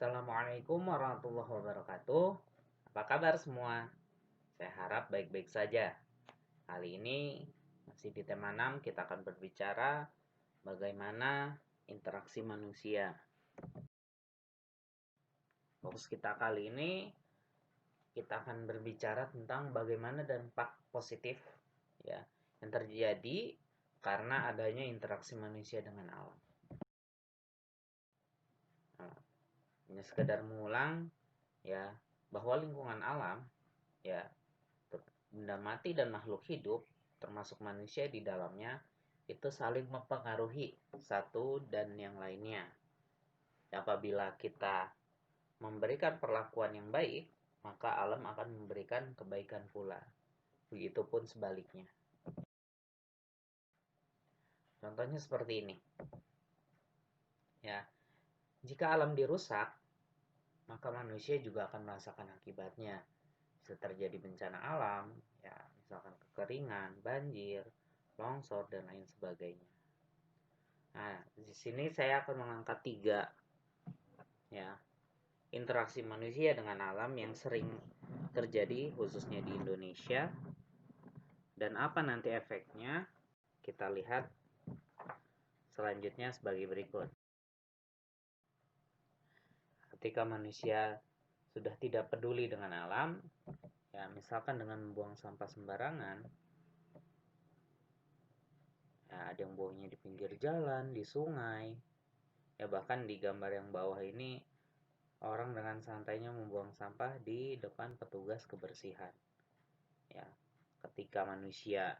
Assalamualaikum warahmatullahi wabarakatuh. Apa kabar semua? Saya harap baik-baik saja. Kali ini masih di tema 6 kita akan berbicara bagaimana interaksi manusia. Fokus kita kali ini kita akan berbicara tentang bagaimana dampak positif ya yang terjadi karena adanya interaksi manusia dengan alam. Nah, ini sekedar mengulang ya bahwa lingkungan alam ya benda mati dan makhluk hidup termasuk manusia di dalamnya itu saling mempengaruhi satu dan yang lainnya. Apabila kita memberikan perlakuan yang baik, maka alam akan memberikan kebaikan pula. Begitupun sebaliknya. Contohnya seperti ini. Ya, jika alam dirusak, maka manusia juga akan merasakan akibatnya. Bisa terjadi bencana alam, ya, misalkan kekeringan, banjir, longsor dan lain sebagainya. Nah, di sini saya akan mengangkat 3 ya, interaksi manusia dengan alam yang sering terjadi khususnya di Indonesia dan apa nanti efeknya. Kita lihat selanjutnya sebagai berikut. Ketika manusia sudah tidak peduli dengan alam, ya misalkan dengan membuang sampah sembarangan, ya, ada yang buangnya di pinggir jalan, di sungai, ya bahkan di gambar yang bawah ini orang dengan santainya membuang sampah di depan petugas kebersihan. Ya, ketika manusia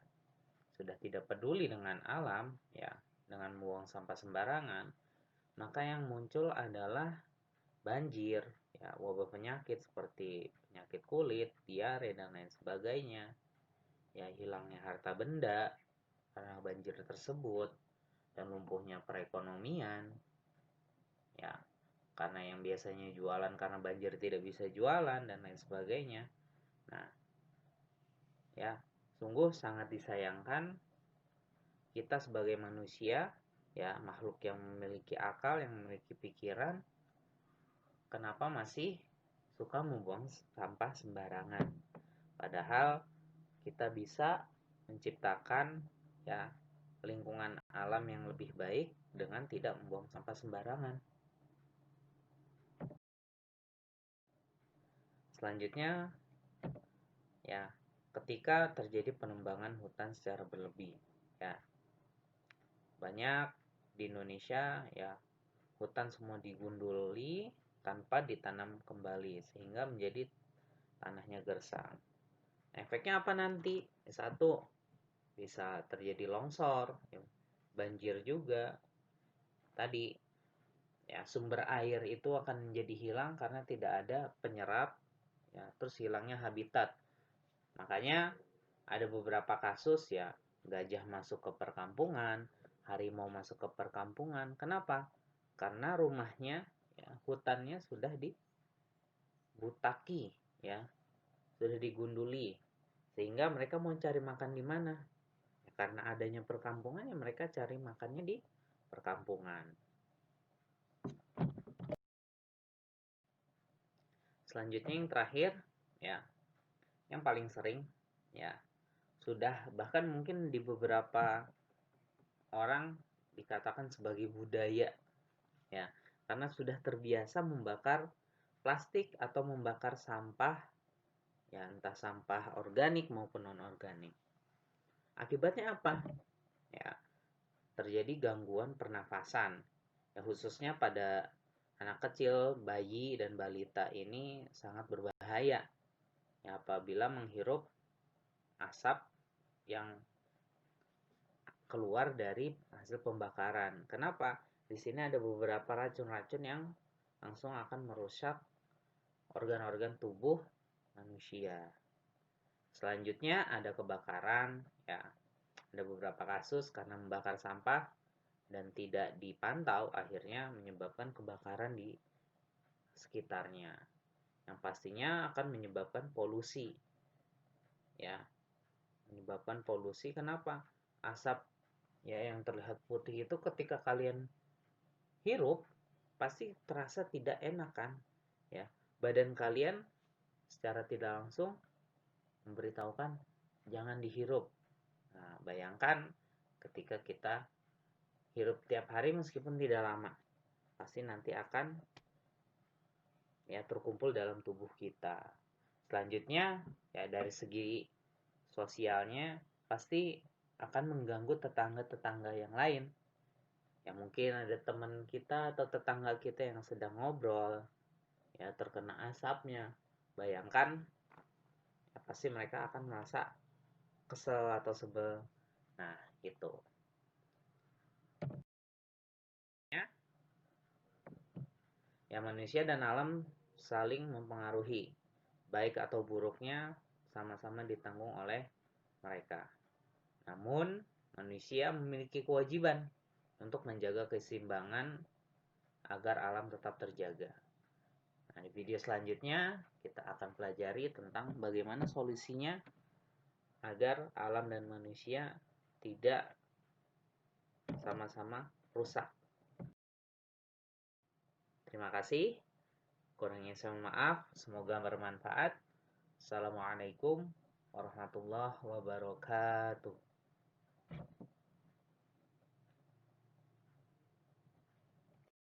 sudah tidak peduli dengan alam, ya, dengan membuang sampah sembarangan, maka yang muncul adalah banjir, ya, wabah penyakit seperti penyakit kulit, diare dan lain sebagainya. Ya, hilangnya harta benda karena banjir tersebut dan lumpuhnya perekonomian. Ya, karena yang biasanya jualan karena banjir tidak bisa jualan dan lain sebagainya. Nah, ya, sungguh sangat disayangkan kita sebagai manusia, ya, makhluk yang memiliki akal, yang memiliki pikiran, kenapa masih suka membuang sampah sembarangan. Padahal kita bisa menciptakan ya lingkungan alam yang lebih baik dengan tidak membuang sampah sembarangan. Selanjutnya, ya, ketika terjadi penembangan hutan secara berlebih, ya, banyak di Indonesia ya hutan semua digunduli tanpa ditanam kembali sehingga menjadi tanahnya gersang. Efeknya apa nanti? Satu, bisa terjadi longsor, ya, banjir juga. Tadi ya sumber air itu akan menjadi hilang karena tidak ada penyerap, ya, terus hilangnya habitat. Makanya ada beberapa kasus ya gajah masuk ke perkampungan, harimau masuk ke perkampungan. Kenapa? Karena rumahnya ya, hutannya sudah dibutaki, ya, sudah digunduli, sehingga mereka mau cari makan di mana? Ya, karena adanya perkampungan ya mereka cari makannya di perkampungan. Selanjutnya yang terakhir, ya, yang paling sering, ya, sudah bahkan mungkin di beberapa orang dikatakan sebagai budaya, ya, karena sudah terbiasa membakar plastik atau membakar sampah, ya, entah sampah organik maupun non-organik. Akibatnya apa? Ya, terjadi gangguan pernafasan, ya, khususnya pada anak kecil, bayi dan balita ini sangat berbahaya ya apabila menghirup asap yang keluar dari hasil pembakaran. Kenapa? Di sini ada beberapa racun-racun yang langsung akan merusak organ-organ tubuh manusia. Selanjutnya ada kebakaran, ya. Ada beberapa kasus karena membakar sampah dan tidak dipantau akhirnya menyebabkan kebakaran di sekitarnya. Yang pastinya akan menyebabkan polusi. Ya, menyebabkan polusi. Kenapa? Asap ya yang terlihat putih itu ketika kalian hirup pasti terasa tidak enak kan? Ya, badan kalian secara tidak langsung memberitahukan jangan dihirup. Nah, bayangkan ketika kita hirup tiap hari meskipun tidak lama, pasti nanti akan ya terkumpul dalam tubuh kita. Selanjutnya, ya dari segi sosialnya pasti akan mengganggu tetangga-tetangga yang lain. Ya mungkin ada teman kita atau tetangga kita yang sedang ngobrol, ya terkena asapnya. Bayangkan, ya pasti mereka akan merasa kesel atau sebel. Nah, gitu. Ya, ya manusia dan alam saling mempengaruhi. Baik atau buruknya sama-sama ditanggung oleh mereka. Namun, manusia memiliki kewajiban untuk menjaga keseimbangan agar alam tetap terjaga. Nah, di video selanjutnya kita akan pelajari tentang bagaimana solusinya agar alam dan manusia tidak sama-sama rusak. Terima kasih. Kurangnya saya maaf. Semoga bermanfaat. Assalamualaikum warahmatullahi wabarakatuh.